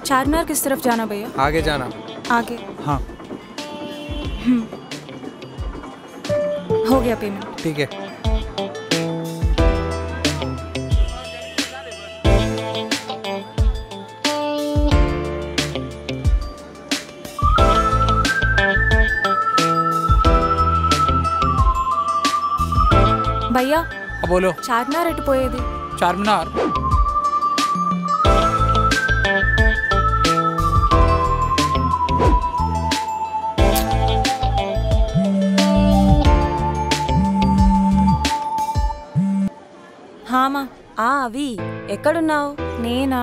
चारमीनार किस तरफ जाना भैया? आगे जाना। आगे। हाँ हो गया पेमेंट। ठीक है। भैया बोलो। चारमीनार ఎటు పోయేది? चारमीनार హామా అవి ఎక్కడున్నావు? నేనా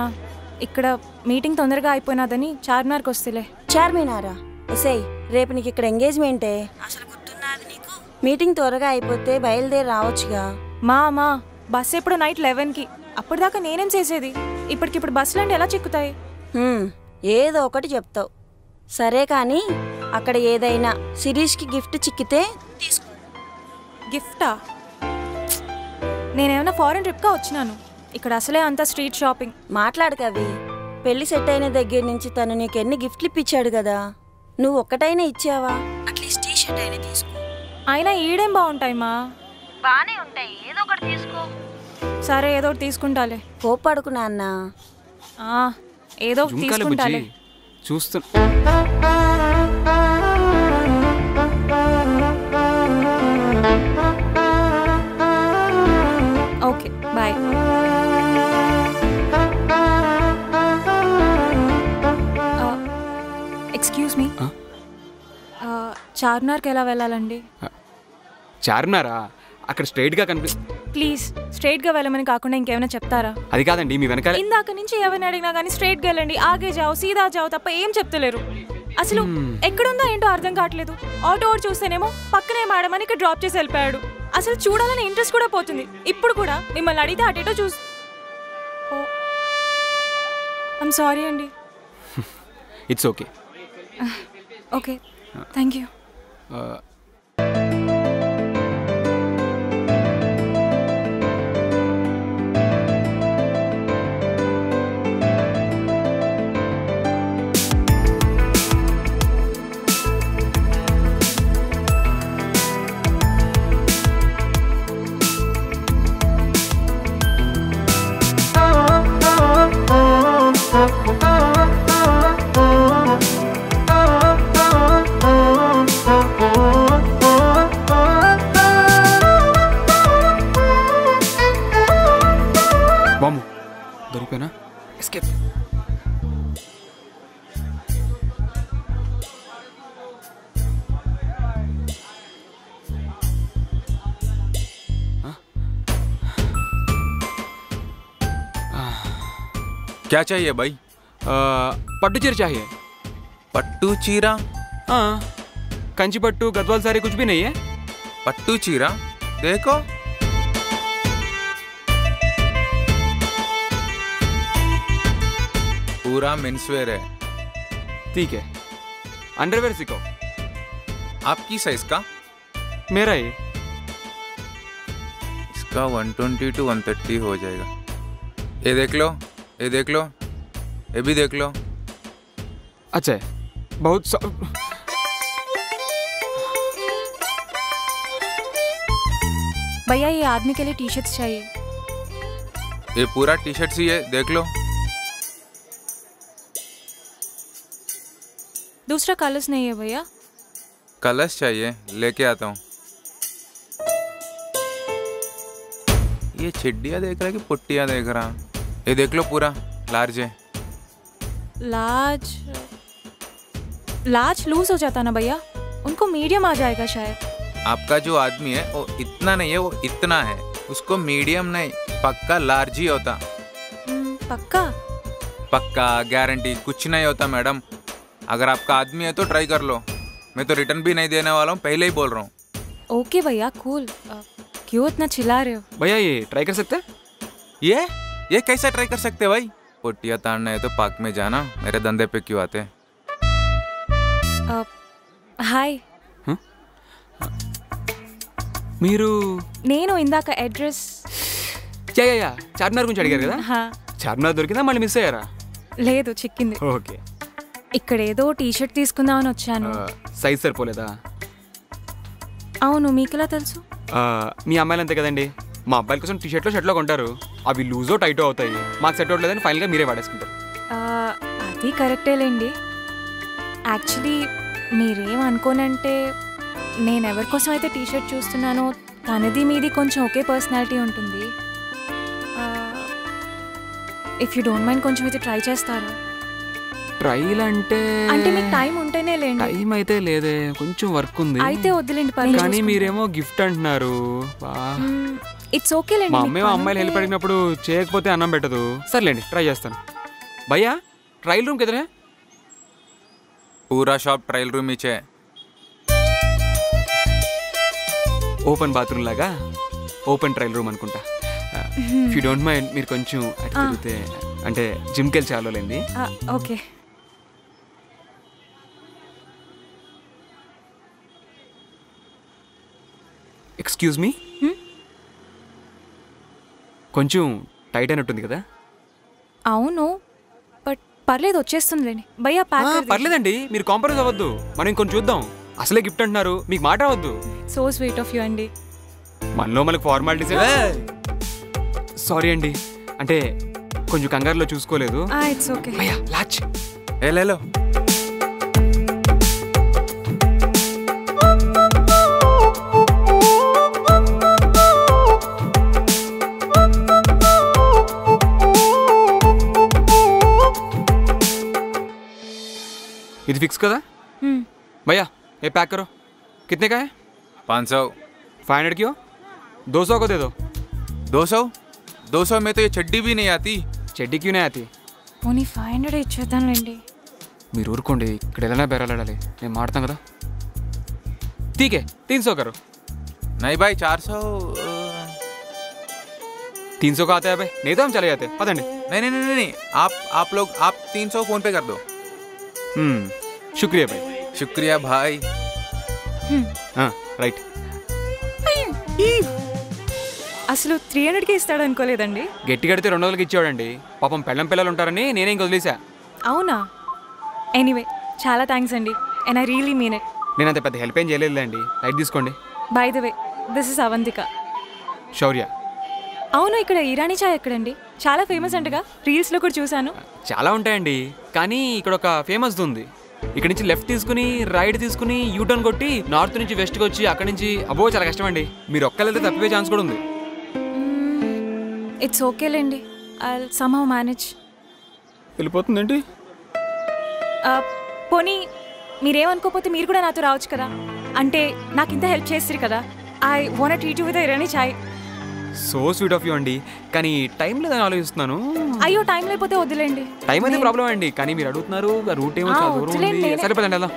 ఇక్కడ మీటింగ్ తొందరగా అయిపోయినాదని చార్మినార్కి వస్తేలే. చార్మినారా? ఎసై రేపు నీకు ఇక్కడ ఎంగేజ్మెంటే. అసలు గుర్తున్నది నీకు? మీటింగ్ త్వరగా అయిపోతే బయలుదేరి రావచ్చుగా. మా బస్ ఎప్పుడు నైట్ 11కి. అప్పటిదాకా నేనేం చేసేది? ఇప్పటికిప్పుడు బస్సులు అంటే ఎలా చిక్కుతాయి? ఏదో ఒకటి చెప్తావు. సరే కానీ అక్కడ ఏదైనా శిరీష్కి గిఫ్ట్ చిక్కితే తీసుకో. గిఫ్టా? నేనేమైనా ఫారెన్ ట్రిప్గా వచ్చినాను. ఇక్కడ అసలే అంతా స్ట్రీట్ షాపింగ్. మాట్లాడకవి. పెళ్లి సెట్ అయిన దగ్గర నుంచి తను నీకు ఎన్ని గిఫ్ట్లు ఇప్పించాడు కదా, నువ్వు ఒక్కటైనా ఇచ్చావా? అట్లీస్ట్ టీ షర్ట్ అయినా తీసుకో. అయినా ఈడేం బాగుంటాయి మా? బానే ఉంటాయి, ఏదో ఒకటి తీసుకో. సరే ఏదో ఒకటి తీసుకుంటాలే. కోప్పడుకున్నా అన్నా. ఏదో ఒకటి తీసుకుంటాలే. చూస్తున్నా. Okay bye. ఎక్స్క్యూజ్ మీ, చార్మినార్కి ఎలా వెళ్ళాలండి? చార్మినారా? అక్కడ స్ట్రైట్గా కనిపిస్తుంది. ప్లీజ్ స్ట్రైట్గా వెళ్ళమని కాకుండా ఇంకేమైనా చెప్తారా? అది కాదండి, మీ వెనకాల. ఇందాక నుంచి ఎవరిని అడిగినా కానీ స్ట్రైట్గా వెళ్ళండి, ఆగే జాओ, సీదా జాओ తప్ప ఏం చెప్తలేరు. అసలు ఎక్కడుందో ఏంటో అర్థం కావట్లేదు. ఆటో ఓడి చూస్తేనేమో పక్కనే మేడం అని ఇక్కడ డ్రాప్ చేసి వెళ్ళిపోయాడు. అసలు చూడాలని ఇంట్రెస్ట్ కూడా పోతుంది. ఇప్పుడు కూడా మిమ్మల్ని అడిగితే అటేటో చూసి. ఐమ్ సారీ అండి. It's okay. Okay thank you. దొరికిపోయినా? ఎస్కేప్. क्या चाहिए भाई? पट्टू चीर चाहिए. पट्टू चीरा? हाँ, कंची पट्टू, गद्वाल सारी कुछ भी नहीं है. पट्टू चीरा देखो. पूरा मेंसवेयर है. ठीक है. अंडरवेयर सिखाओ. आपकी साइज का? मेरा ही. इसका 120 to 130 हो जाएगा. ये देख लो, ये देख लो, ये भी देख लो. अच्छा है. बहुत भैया ये आदमी के लिए टी शर्ट्स चाहिए. ये पूरा टी शर्ट ही है, देख लो. दूसरा कलर्स नहीं है भैया? कलर्स चाहिए, लेके आता हूँ. ये छिड्डियाँ देख रहा है कि पुट्टियाँ देख रहा? ये देख लो, पूरा लार्ज है. लार्ज लूज हो जाता ना भैया, उनको मीडियम आ जाएगा शायद. आपका जो आदमी है वो इतना नहीं है, वो इतना है. उसको मीडियम नहीं, पक्का लार्ज ही होता. पक्का? पक्का गारंटी कुछ नहीं होता मैडम. अगर आपका आदमी है तो ट्राई कर लो. मैं तो रिटर्न भी नहीं देने वाला हूँ, पहले ही बोल रहा हूँ. ओके भैया कूल. क्यों इतना चिल्ला रहे हो? भैया ये ट्राई कर सकते हैं? ये कैसे ट्राई कर सकते हैं भाई? पोटिया ताड़ना है तो पार्क में जाना, मेरे धंधे पे क्यों आते हैं? हाय. మీరు నేను ఇందాక అడ్రస్ చార్మినార్ గురించి అడిగారు కదా? చార్మినార్ దొరికిందా, మళ్ళీ మిస్ అయ్యారా? లేదు చిక్కింది. ఓకే. ఇక్కడ ఏదో టీషర్ట్ తీసుకుందామని వచ్చాను. సైజ్ సరిపోలేదా? అవును, మీకెలా తెలుసు? మీ అమ్మాయిలు అంతే కదండి, మా అబ్బాయిల కోసం టీషర్ట్లో షర్ట్లో కొంటారు, అవి లూజో టైటో అవుతాయి, మాకు సెట్ అవ్వట్లేదని ఫైనల్గా మీరే వాడేసుకుంటారు. అది కరెక్టేలేండి. యాక్చువల్లీ మీరేం అనుకోనంటే నేను ఎవరి కోసం అయితే టీషర్ట్ చూస్తున్నానో తనది మీది కొంచెం ఒకే పర్సనాలిటీ ఉంటుంది. ఇఫ్ యూ డోంట్ మైండ్ కొంచెం అయితే ట్రై చేస్తారా? ట్రైల్ అంటే మీకు టైం ఉంటేనే లేండి. టైం అయితే లేదే, కొంచెం వర్క్ ఉంది. అయితే వద్దులేండి, పర్లేదు. కానీ మీరేమో గిఫ్ట్ అంటున్నారు. ఇట్స్ ఓకే లేండి. మా అమ్మాయి అమ్మాయిలు హెల్ప్ అడిగినప్పుడు చేయకపోతే అన్నం పెట్టదు. సర్లేండి, ట్రై చేస్తాను. భయ్యా ట్రయల్ రూమ్ కిదనే? पूरा शॉप ट्रायल रूम ही है. ఓపెన్ బాత్రూమ్ లాగా ఓపెన్ ట్రయల్ రూమ్ అనుకుంటా. ఇఫ్ యూ డోంట్ మైండ్ మీరు కొంచెం అటు తిరిగితే, అంటే జిమ్కి వెళ్ళి చాలోలేండి. ఓకే. ఎక్స్క్యూజ్ మీ, కొంచెం టైట్ అయినట్టుంది కదా? అవును, బట్ పర్లేదు, వచ్చేస్తుందిలేండి. భయ్యా ప్యాక్. పర్లేదండి, మీరు కాంప్రమైజ్ అవ్వద్దు, మనం ఇంకొంచెం చూద్దాం. అసలే గిఫ్ట్ అంటున్నారు, మీకు మాట అవ్వద్దు. సో స్వీట్ ఆఫ్ యూ అండి. మనలో మనకు ఫార్మాలిటీస్. సారీ అండి, అంటే కొంచెం కంగారులో చూసుకోలేదు. It's okay. భయ్యా లాచ్ ले लो. ఇది ఫిక్స్ కదా भैया? ये पैक करो. कितने का है? 500. 500 क्यों? 200 को दे दो. 200 में तो ये चड्डी भी नहीं आती. చెడ్డీ క్యూ నే ఆతి? పోనీ 500 ఇచ్చేద్దాంలేండి. మీరు ఊరుకోండి, ఇక్కడ ఎలా బెరలాడాలి, నేను మాడతాం కదా. ఠీకే 300 करो. नहीं भाई 400. 300 का आता है भाई, नहीं तो हम चले जाते. पता नहीं. नहीं आप लोग 300 फोन पे कर दो. शुक्रिया भाई. शुक्रिया भाई. हाँ राइट. అసలు 300కి ఇస్తాడు అనుకోలేదండి. గట్టి కడితే 200కి ఇచ్చేవాడండి. పాపం పెళ్ళం పిల్లలు ఉంటారని నేనే ఇంక వదిలేసా. అవునా? ఎనీవే చాలా థ్యాంక్స్ అండి, and I really mean it. నేను అంత పెద్ద హెల్ప్ ఏం చేయలేదులేండి, లైట్ తీసుకోండి. By the way, this is Avantika. Shaurya. అవును, ఇక్కడ ఇరానీ చాయ్ ఎక్కడండి? చాలా ఫేమస్ అంటగా, రీల్స్లో కూడా చూశాను. చాలా ఉంటాయండి, కానీ ఇక్కడ ఒక ఫేమస్ ఉంది. ఇక్కడ నుంచి లెఫ్ట్ తీసుకుని రైట్ తీసుకుని యూటర్న్ కొట్టి నార్త్ నుంచి వెస్ట్కి వచ్చి అక్కడి నుంచి అబ్బో చాలా కష్టం అండి. మీరు ఒక్కళ్ళైతే తప్పిపోయే ఛాన్స్ కూడా ఉంది. ఇట్స్ ఓకేలేండి, ఐ విల్ సమ్హౌ మేనేజ్. వెళ్ళిపోతుందండి. పోనీ మీరేమనుకోకపోతే మీరు కూడా నాతో రావచ్చు కదా, అంటే నాకు ఇంత హెల్ప్ చేస్తారు కదా. I want treat you with Irani chai. So sweet of you అండి, కానీ టైం లేదని ఆలోచిస్తున్నాను. అయ్యో, టైం లేకపోతే వద్దులేండి. టైం అయితే ప్రాబ్లం అండి, కానీ మీరు అడుగుతున్నారు, రూట్ ఏమో చాలా దూరం ఉంది. సరిపోదండి అలా.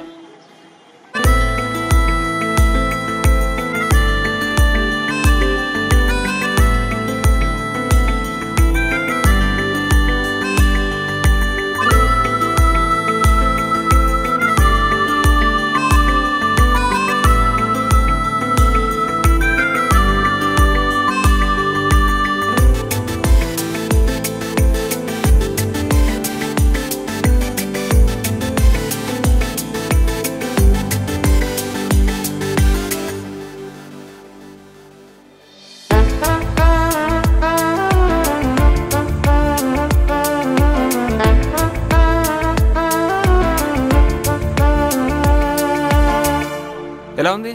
ఎలా ఉంది?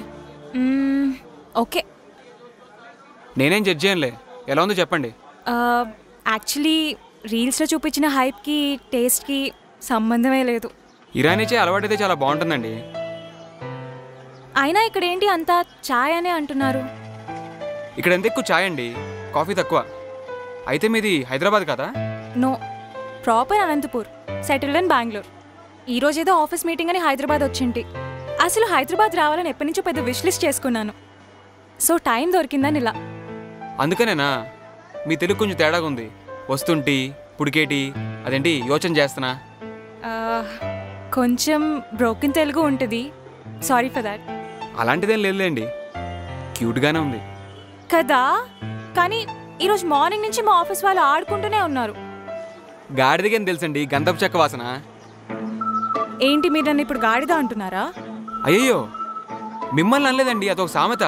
ఓకే, నేనేం జడ్జ్ చేయనులే, ఎలా ఉందో చెప్పండి. యాక్చువల్లీ రీల్స్లో చూపించిన హైప్కి టేస్ట్కి సంబంధమే లేదు. ఇరానీ చాయ్ అలవాటైతే చాలా బాగుంటుందండి. అయినా ఇక్కడ ఏంటి అంతా చాయ్ అనే అంటున్నారు? ఇక్కడ ఎంత ఎక్కువ చాయ్ అండి, కాఫీ తక్కువ. అయితే మీది హైదరాబాద్ కదా? No, proper Anantapur, settled in Bengaluru. ఈరోజు ఏదో ఆఫీస్ మీటింగ్ అని హైదరాబాద్ వచ్చింటి. అసలు హైదరాబాద్ రావాలని ఎప్పటి నుంచో పెద్ద విష్ లిస్ట్ చేసుకున్నాను. సో టైం దొరికిందని ఇలా. అందుకనేనా మీ తెలుగు కొంచెం తేడాగా ఉంది? వస్తుంటి పుడికేటి అదేంటి యోచన చేస్తున్నా. కొంచెం బ్రోకెన్ తెలుగు ఉంటుంది, సారీ ఫర్ దాట్. అలాంటిదేం లేదులేండి, క్యూట్గానే ఉంది కదా. కానీ ఈరోజు మార్నింగ్ నుంచి మా ఆఫీస్ వాళ్ళు ఆడుకుంటూనే ఉన్నారు. గాడిదకేం తెలుసండి గంధపు చెక్క వాసన. ఏంటి మీరు నన్ను ఇప్పుడు గాడిదా అంటున్నారా? అయ్యయ్యో మిమ్మల్ని అనలేదండి, అదొక సామెత.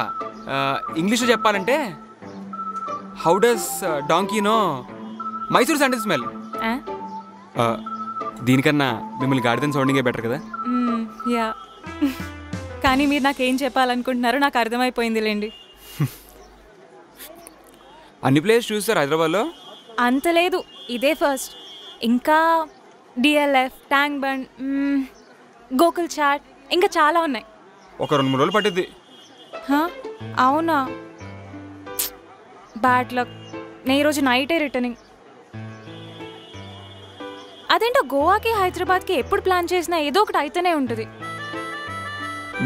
ఇంగ్లీష్లో చెప్పాలంటే how does donkey know Mysore sandal smell. దీనికన్నా మిమ్మల్ని గాడిదని సౌండింగే బెటర్ కదా. యా కానీ మీరు నాకేం చెప్పాలనుకుంటున్నారో నాకు అర్థమైపోయిందిలేండి. అన్ని ప్లేస్ చూస్తారు హైదరాబాద్లో? అంత లేదు, ఇదే ఫస్ట్. ఇంకా డిఎల్ఎఫ్, ట్యాంక్ బండ్, గోకుల్ చాట్, ఇంకా చాలా ఉన్నాయి. ఒక 2-3 రోజులు పట్టిద్ది. అవునా? Bad luck. నేను ఈరోజు నైటే రిటర్నింగ్. అదేంటో గోవాకి హైదరాబాద్కి ఎప్పుడు ప్లాన్ చేసినా ఏదో ఒకటి అయితేనే ఉంటుంది.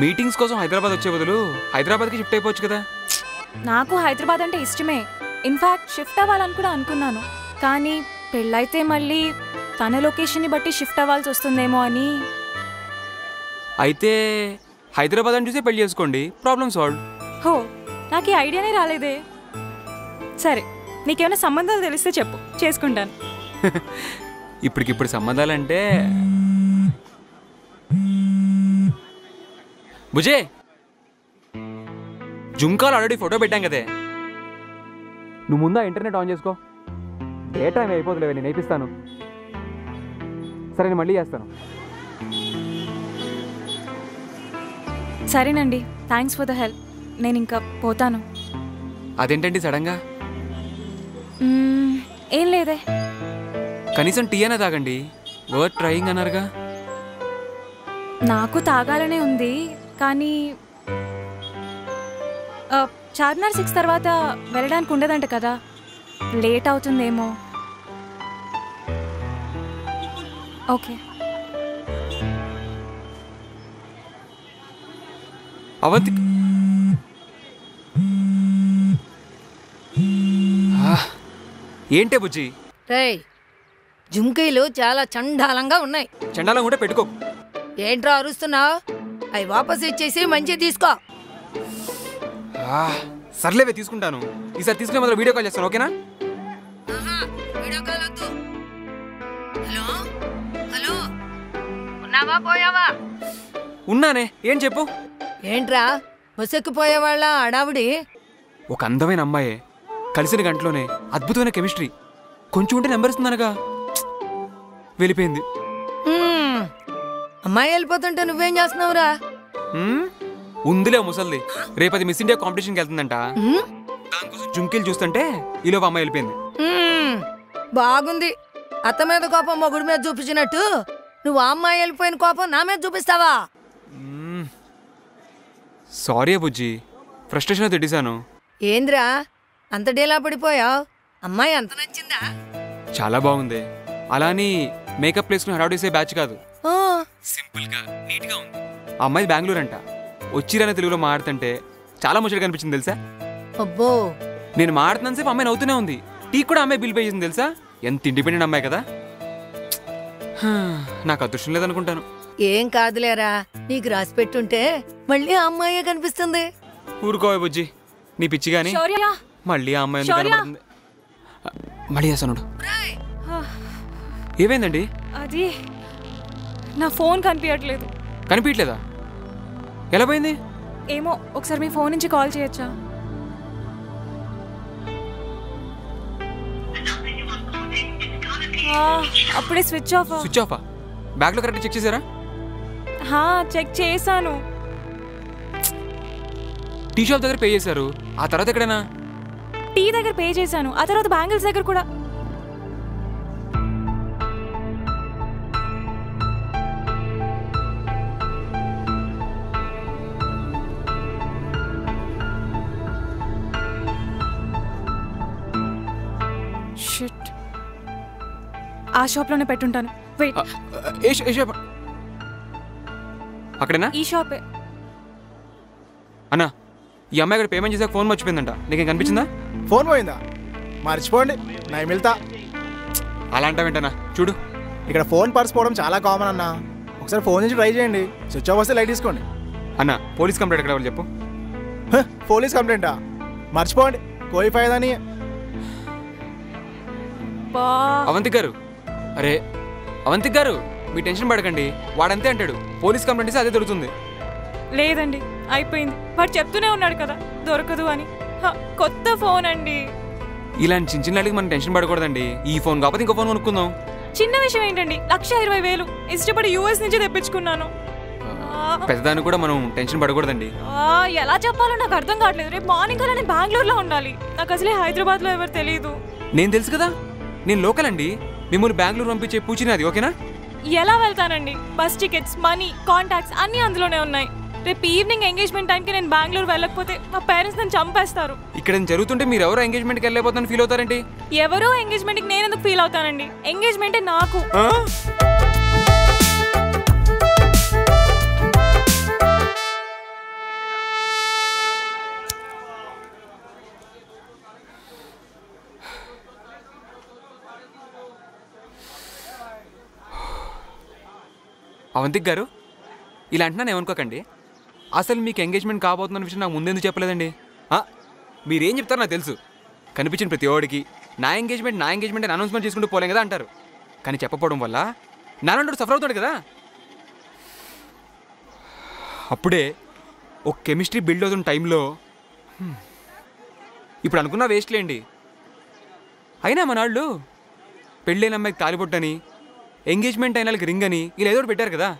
మీటింగ్స్ కోసం హైదరాబాద్ వచ్చే బదులు హైదరాబాద్కి షిఫ్ట్ అయిపోవచ్చు కదా. నాకు హైదరాబాద్ అంటే ఇష్టమే. ఇన్ఫ్యాక్ట్ షిఫ్ట్ అవ్వాలని కూడా అనుకున్నాను. కానీ పెళ్ళైతే మళ్ళీ తన లొకేషన్ని బట్టి షిఫ్ట్ అవ్వాల్సి వస్తుందేమో అని. అయితే హైదరాబాద్ అని చూసే పెళ్లి చేసుకోండి, ప్రాబ్లం సాల్వ్. హో, నాకు ఈ ఐడియానే రాలేదే. సరే, నీకేమైనా సంబంధాలు తెలిస్తే చెప్పు, చేసుకుంటాను. ఇప్పటికిప్పుడు సంబంధాలంటే బుజే జుంకాలు ఆల్రెడీ ఫోటో పెట్టాం కదే, నువ్వు ముందా ఇంటర్నెట్ ఆన్ చేసుకో. ఏ టైం అయిపోతులేవే, నేను నేర్పిస్తాను. సరే నేను మళ్ళీ చేస్తాను. సరేనండి, థ్యాంక్స్ ఫర్ ద హెల్ప్. నేను ఇంకా పోతాను. అదేంటండి సడన్గా? ఏం లేదే. కనీసం టీ అయినా తాగండి, వర్త్ ట్రయింగ్ అన్నారుగా. నాకు తాగాలనే ఉంది, కానీ చార్మినార్ 6 తర్వాత వెళ్ళడానికి ఉండదంట కదా, లేట్ అవుతుందేమో. ఓకే. అవంతి ఏంటే బుజ్జి? రేయ్, జుంకీలు చాలా చండాలంగా ఉన్నాయి. చండాలం కూడా పెట్టుకో. ఏంట్రా అరుస్తున్నావు? అవి వాపస్ ఇచ్చేసి మంచి తీసుకో. సర్లేవే తీసుకుంటాను. ఈసారి తీసుకునే మొదలు వీడియో కాల్ చేస్తాను, ఓకేనా? వీడియో కాల్ వద్దు. హలో హలో, ఉన్నావా పోయావా? ఉన్నానే, ఏం చెప్పు. ఏంట్రా ముసెక్కిపోయేవాళ్ళ అడావుడి? ఒక అందమైన అమ్మాయే, కలిసిన గంటలోనే అద్భుతమైన కెమిస్ట్రీ, కొంచెం ఉంటే నెంబర్ ఇస్తుందనగా వెళ్ళిపోయింది. అమ్మాయి వెళ్ళిపోతుంటే నువ్వేం చేస్తున్నావురా? ఉందిలే ముసల్ది, రేపది మిస్ ఇండియా కాంపిటీషన్కి వెళ్తుందంట. దానికోసం జుంకీలు చూస్తుంటే ఈలోపు అమ్మాయి వెళ్ళిపోయింది. బాగుంది. అత్త మీద కోపం మొగుడి మీద చూపించినట్టు నువ్వు ఆ అమ్మాయి వెళ్ళిపోయిన కోపం నా మీద చూపిస్తావా? సారీ బుజ్జి, ఫ్రస్ట్రేషన్ తిట్టేశాను. ఏంద్రా అంత డీలా పడిపోయావు? అమ్మాయి అంత నచ్చిందా? చాలా బాగుంది. అలాని మేకప్ వేసుకుని హడావుడేసే బ్యాచ్ కాదు, సింపుల్ గా నీట్ గా ఉంది. ఆ అమ్మాయి బెంగళూరు అంట. వచ్చిరాని తెలుగులో మాడుతుంటే చాలా ముచ్చటగా కనిపించింది తెలుసా. అబ్బో, నేను మాడుతున్నాను సేపు అమ్మాయి నవ్వుతూనే ఉంది. టీ కూడా అమ్మాయి బిల్ పే చేసింది తెలుసా. ఎంత ఇండిపెండెంట్ అమ్మాయి కదా. నాకు అదృష్టం లేదనుకుంటాను. ఏం కాదులేరా, నీకు రాసి పెట్టుంటే మళ్ళీ ఆ అమ్మాయే కనిపిస్తుంది. ఊరుకోవే బుజ్జి, నీ పిచ్చి గాని. మళ్ళీ ఆ అమ్మాయి ఎందుకు కనబడుతుంది? మళ్ళీ చేస్తాను. ఏమైందండి? అది నా ఫోన్ కనిపించట్లేదు. కనిపించట్లేదా? ఎలా పోయింది? ఏమో, ఒకసారి మీ ఫోన్ నుంచి కాల్ చేయొచ్చా? అప్పుడే స్విచ్ ఆఫ్. స్విచ్ ఆఫా? బ్యాగ్లో కరెక్ట్ చెక్ చేశారా? చెక్ చేశాను. టీ షాప్ దగ్గర పే చేశారు, ఆ తర్వాత ఎక్కడైనా? టీ దగ్గర పే చేశాను, ఆ తర్వాత బ్యాంగిల్స్ దగ్గర కూడా. షిట్, ఆ షాప్లోనే పెట్టుంటాను. వెయిట్, ఏ షాప్? అక్కడేనా? ఈ షాపే. అన్నా, ఈ అమ్మాయి ఇక్కడ పేమెంట్ చేసాక ఫోన్ మర్చిపోయిందంట, నీకేం కనిపించిందా? ఫోన్ పోయిందా? మర్చిపోండి, నేను వెళ్తా. అలా అంటావేంటన్నా? చూడు, ఇక్కడ ఫోన్ పర్స్ పోవడం చాలా కామన్ అన్న. ఒకసారి ఫోన్ నుంచి ట్రై చేయండి, స్విచ్ ఆఫ్ వస్తే లైట్ తీసుకోండి. అన్న, పోలీస్ కంప్లైంట్ ఎక్కడ చెప్పు. పోలీస్ కంప్లైంటా? మర్చిపోండి, కోయి ఫైదా నీ. అవంతి గారు, అరే అవంతిక్ గారు, మీ టెన్షన్ పడకండి. వాడంతే అంటాడు. పోలీస్ కంప్లైంట్ ఇస్తే అదే దొరుకుతుంది. లేదండి, అయిపోయింది. వాడు చెప్తూనే ఉన్నాడు కదా దొరకదు అని. కొత్త ఫోన్ అండి. ఇలాంటి చిన్న చిన్న మనం టెన్షన్ పడకూడదండి. ఈ ఫోన్ కాకపోతే ఇంకో ఫోన్ కొనుక్కుందాం. చిన్న విషయం ఏంటండి, 1,20,000 ఇష్టపడి యూఎస్ నుంచి తెప్పించుకున్నాను. పెద్దదాన్ని కూడా మనం టెన్షన్ పడకూడదండి. ఎలా చెప్పాలో నాకు అర్థం కావట్లేదు. రేపు మార్నింగ్ కల్లా నేను బెంగళూరులో ఉండాలి. నాకు అసలే హైదరాబాద్లో ఎవరు తెలియదు. నేను తెలుసు కదా, నేను లోకల్ అండి. మిమ్మల్ని బెంగళూరు పంపించే పూచినది, ఓకేనా? ఎలా వెళ్తానండి? బస్ టికెట్స్, మనీ, కాంటాక్ట్స్ అన్నీ అందులోనే ఉన్నాయి. రేపు ఈవినింగ్ ఎంగేజ్మెంట్ టైంకి నేను బెంగళూరు వెళ్ళకపోతే మా పేరెంట్స్ నన్ను చంపేస్తారు. ఇక్కడ జరుగుతుంటే మీరు ఎవరో ఎంగేజ్మెంట్కి వెళ్ళిపోతాను ఫీల్ అవుతారండి. ఎవరో ఎంగేజ్మెంట్కి నేను ఎందుకు ఫీల్ అవుతానండి? ఎంగేజ్మెంటే నాకు. అవంతిక్ గారు, ఇలా అంటున్నాను ఏమనుకోకండి. అసలు మీకు ఎంగేజ్మెంట్ కాబోతున్న విషయం నాకు ముందెందుకు చెప్పలేదండి? మీరేం చెప్తారో నాకు తెలుసు. కనిపించిన ప్రతి ఓడికి నా ఎంగేజ్మెంట్ అని అనౌన్స్మెంట్ చేసుకుంటూ పోలేం కదా అంటారు. కానీ చెప్పకపోవడం వల్ల నాన్నోడు సఫర్ అవుతాడు కదా. అప్పుడే ఒక కెమిస్ట్రీ బిల్డ్ అవుతున్న టైంలో ఇప్పుడు అనుకున్నా వేస్ట్లేండి. అయినా మనాళ్ళు పెళ్ళైన అమ్మాయికి తాలిబొట్టని, ఎంగేజ్మెంట్ అయిన వాళ్ళకి రింగ్ అని ఇలా ఏదో పెట్టారు కదా.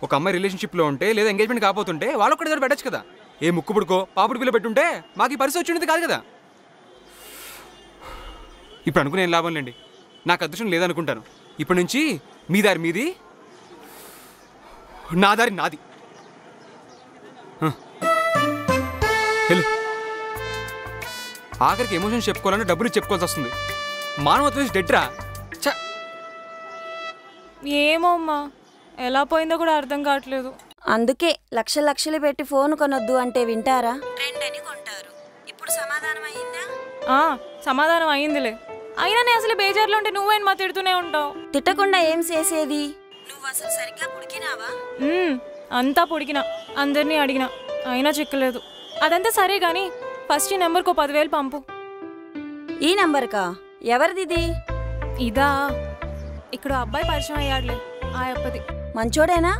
ఒక అమ్మాయి రిలేషన్షిప్లో ఉంటే లేదా ఎంగేజ్మెంట్ కాకపోతుంటే వాళ్ళకి కూడా ఏదో పెట్టచ్చు కదా. ఏ ముక్కు పుడుకో పాపుడు పిల్ల పెట్టుంటే మాకు ఈ పరిస్థితి వచ్చింది కాదు కదా. ఇప్పుడు అనుకునే ఏం లాభం లేండి. నాకు అదృష్టం లేదనుకుంటాను. ఇప్పటి నుంచి మీ దారి మీది, నా దారి నాది. ఆఖరికి ఎమోషన్స్ చెప్పుకోవాలంటే డబ్బులు చెప్పుకోవాల్సి వస్తుంది. మానవత్వం డెట్రా. ఏమో అమ్మా, ఎలా పోయిందో కూడా అర్థం కావట్లేదు. అందుకే లక్షలు పెట్టి ఫోన్ కొనొద్దు అంటే వింటారా? రెండని కొంటారు. ఇప్పుడు సమాధానం అయ్యిందా? సమాధానం అయ్యిందిలే. అయినా నేను అసలు బేజార్లో ఉంటే నువ్వేం మా తిడుతూనే ఉంటావు. తిట్టకుండా ఏం చేసేది? నువ్వు అసలు సరిగ్గా పుడికినావా? అంతా పొడికినా, అందరినీ అడిగినా, అయినా చిక్కలేదు. అదంతా సరే గాని ఫస్ట్ ఈ నెంబర్కు 10,000 పంపు. ఈ నెంబర్కా? ఎవరిది? ఇదా, ఇక్కడ అబ్బాయి పరిచయం అయ్యాడులే, ఆ అప్పది. మంచోడేనా?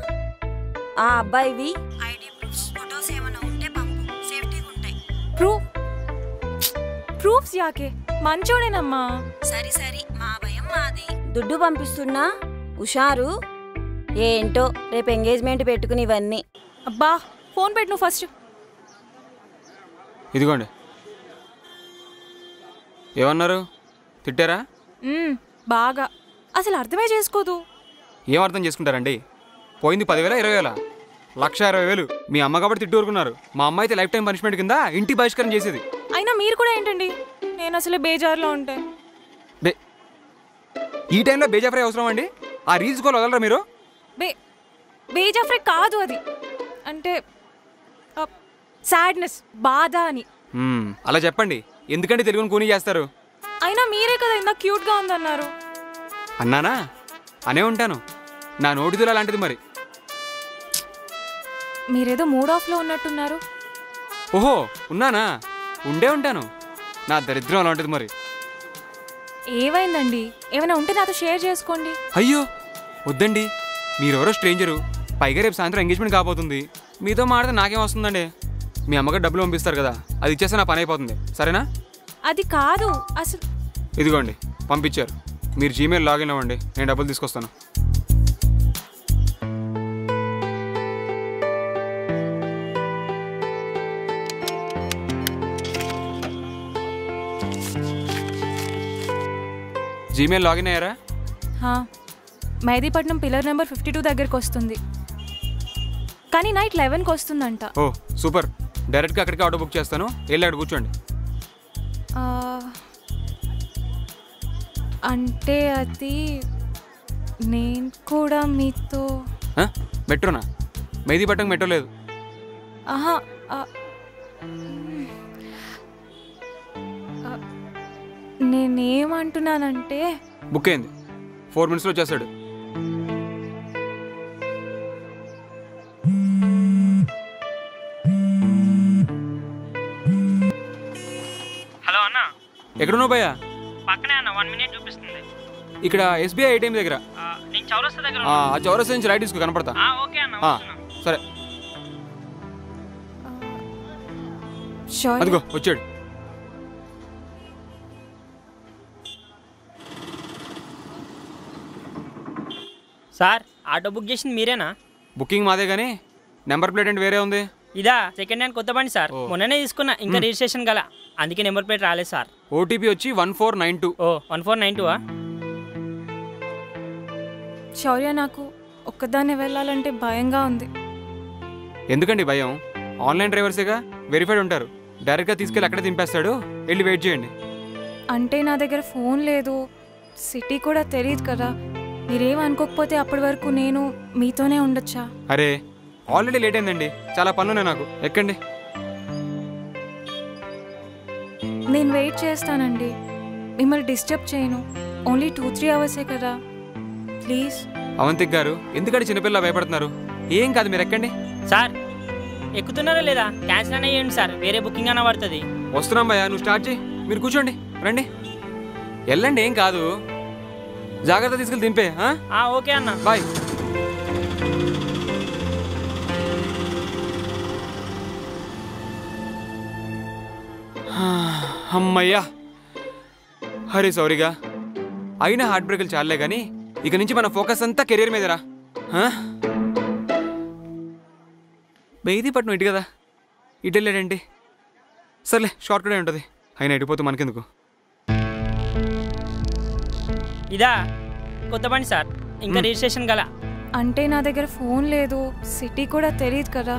ఆ అబ్బాయివి ఐడి ప్రూఫ్స్, ఫోటోస్ ఏమైనా ఉంటే పంపు, సేఫ్టీగా ఉంటాయి. ప్రూఫ్స్ యాకే? మంచోడేనమ్మా. సరి మా భయం మాది. దుడ్డు పంపిస్తున్నా హుషారు. ఏంటో రేపు ఎంగేజ్మెంట్ పెట్టుకుని ఇవన్నీ. అబ్బా ఫోన్ పెట్టు నువ్వు ఫస్ట్. ఇదిగోండి. ఏమన్నారు? తిట్టారా? బాగా. అసలు అర్థమే చేసుకోదు. ఏం అర్థం చేసుకుంటారండి? పోయింది 10,000 20,000 1,20,000. మీ అమ్మ కాబట్టి తిట్టు ఊరుకున్నారు. మా అమ్మ అయితే లైఫ్ టైం పనిష్మెంట్ కింద ఇంటి బహిష్కరణ చేసేది. అయినా మీరు కూడా ఏంటండి, నేను అసలు బేజార్లో ఉంటే. ఈ టైంలో బేజాఫ్రై అవసరం అండి? ఆ రీల్స్ కూడా వదలరా మీరు? బేజాఫ్రై కాదు అది, అంటే సాడ్నెస్, బాధ అని. అలా చెప్పండి. ఎందుకంటే తెలుగుని కూనీ చేస్తారు. అయినా మీరే కదా ఇంత క్యూట్గా ఉందన్నారు. అన్నానా? అనే ఉంటాను. నా నోటిదులు అలాంటిది మరి. మీరేదో మూడ్ ఆఫ్లో ఉన్నట్టున్నారు. ఓహో ఉన్నానా? ఉండే ఉంటాను. నా దరిద్రం అలాంటిది మరి. ఏమైందండి? ఏమైనా ఉంటే నాతో షేర్ చేసుకోండి. అయ్యో వద్దండి, మీరెవరో స్ట్రేంజరు. పైగా రేపు సాయంత్రం ఎంగేజ్మెంట్ కాబోతుంది. మీతో మాడితే నాకేం వస్తుందండి? మీ అమ్మగారు డబ్బులు పంపిస్తారు కదా, అది ఇచ్చేస్తే నా పని అయిపోతుంది. సరేనా? అది కాదు అసలు. ఇదిగోండి పంపించారు. మీరు జీమెయిల్ లాగిన్ అవ్వండి, నేను డబ్బులు తీసుకొస్తాను. జీమెయిల్ లాగిన్ అయ్యారా? మెహదీపట్నం పిల్లర్ నెంబర్ 52 దగ్గరికి వస్తుంది, కానీ నైట్ 11కి వస్తుందంట. ఓ సూపర్. డైరెక్ట్గా అక్కడికి ఆటో బుక్ చేస్తాను. వెళ్ళి అక్కడ కూర్చోండి. అంటే అది నేను కూడా మీతో. మెట్రోనా? మెహదీపట్నం మెట్రో లేదు. నేనేమంటున్నానంటే బుక్ అయింది. 4 minutesలో వచ్చేస్తాడు. హలో అన్న, ఎక్కడున్నావు భయ్యా? పక్కనే అన్న 1 minute చూపిస్తుంది. ఇక్కడ ఎస్బీఐ ఏటీఎం దగ్గర. నేను చౌరస్తా దగ్గర ఆ చౌరస్తా నుంచి రైట్ తీసుకో, కనపడతా. ఓకే అన్న. సరే శౌర్య అదిగో వచ్చాడు. సార్ ఆటో బుక్ చేసింది మీరేనా? బుకింగ్ మాదే కానీ నెంబర్ ప్లేట్ అంటే వేరే ఉంది. ఇదా సెకండ్ హ్యాండ్ కొత్త బండి సార్, మొన్ననే తీసుకున్నా, ఇంకా రిజిస్ట్రేషన్ గల, అందుకే నెంబర్ ప్లేట్ రాలేదు సార్. ఓటీపీ వచ్చి 1492. ఓ 1492. శౌర్య నాకు ఒక్కదాన్ని వెళ్ళాలంటే భయంగా ఉంది. ఎందుకండి భయం? ఆన్లైన్ డ్రైవర్సేగా, వెరిఫైడ్ ఉంటారు. డైరెక్ట్గా తీసుకెళ్ళి అక్కడే దింపేస్తాడు, వెళ్ళి వెయిట్ చేయండి. అంటే నా దగ్గర ఫోన్ లేదు, సిటీ కూడా తెలియదు కదా. మీరేం అనుకోకపోతే అప్పటి వరకు నేను మీతోనే ఉండొచ్చా? అరే ఆల్రెడీ లేట్ అయిందండి, చాలా పనులున్నాయి నాకు. ఎక్కండి. నేను వెయిట్ చేస్తానండి, మిమ్మల్ని డిస్టర్బ్ చేయను. ఓన్లీ 2-3 అవర్సే కదా, ప్లీజ్. అవంతిక్ గారు ఎందుకంటే చిన్నపిల్ల భయపడుతున్నారు? ఏం కాదు, మీరు ఎక్కండి. సార్ ఎక్కుతున్నారా లేదా? క్యాన్సిల్ అనే చేయండి సార్, వేరే బుకింగ్ అన్న పడుతుంది. వస్తున్నాం భయ్యా, నువ్వు స్టార్ట్ చేయి. మీరు కూర్చోండి, రండి, వెళ్ళండి, ఏం కాదు. జాగ్రత్త తీసుకెళ్ళి దింపే. ఓకే అన్న, బాయ్. అమ్మయ్యా, హరే సారీగా. అయినా హార్ట్ బ్రేకులు చాలే కానీ ఇక నుంచి మన ఫోకస్ అంతా కెరీర్ మీదరా. మెహదీపట్నం ఇటు కదా, ఇటు వెళ్ళాడేంటి? సర్లే, షార్ట్ కడే ఉంటుంది. అయినా ఇటుపోతే మనకెందుకు. ఇదా కొత్త బండి సార్, ఇంకా రిజిస్ట్రేషన్ గల. అంటే నా దగ్గర ఫోన్ లేదు, సిటీ కూడా తెలియదు కదా.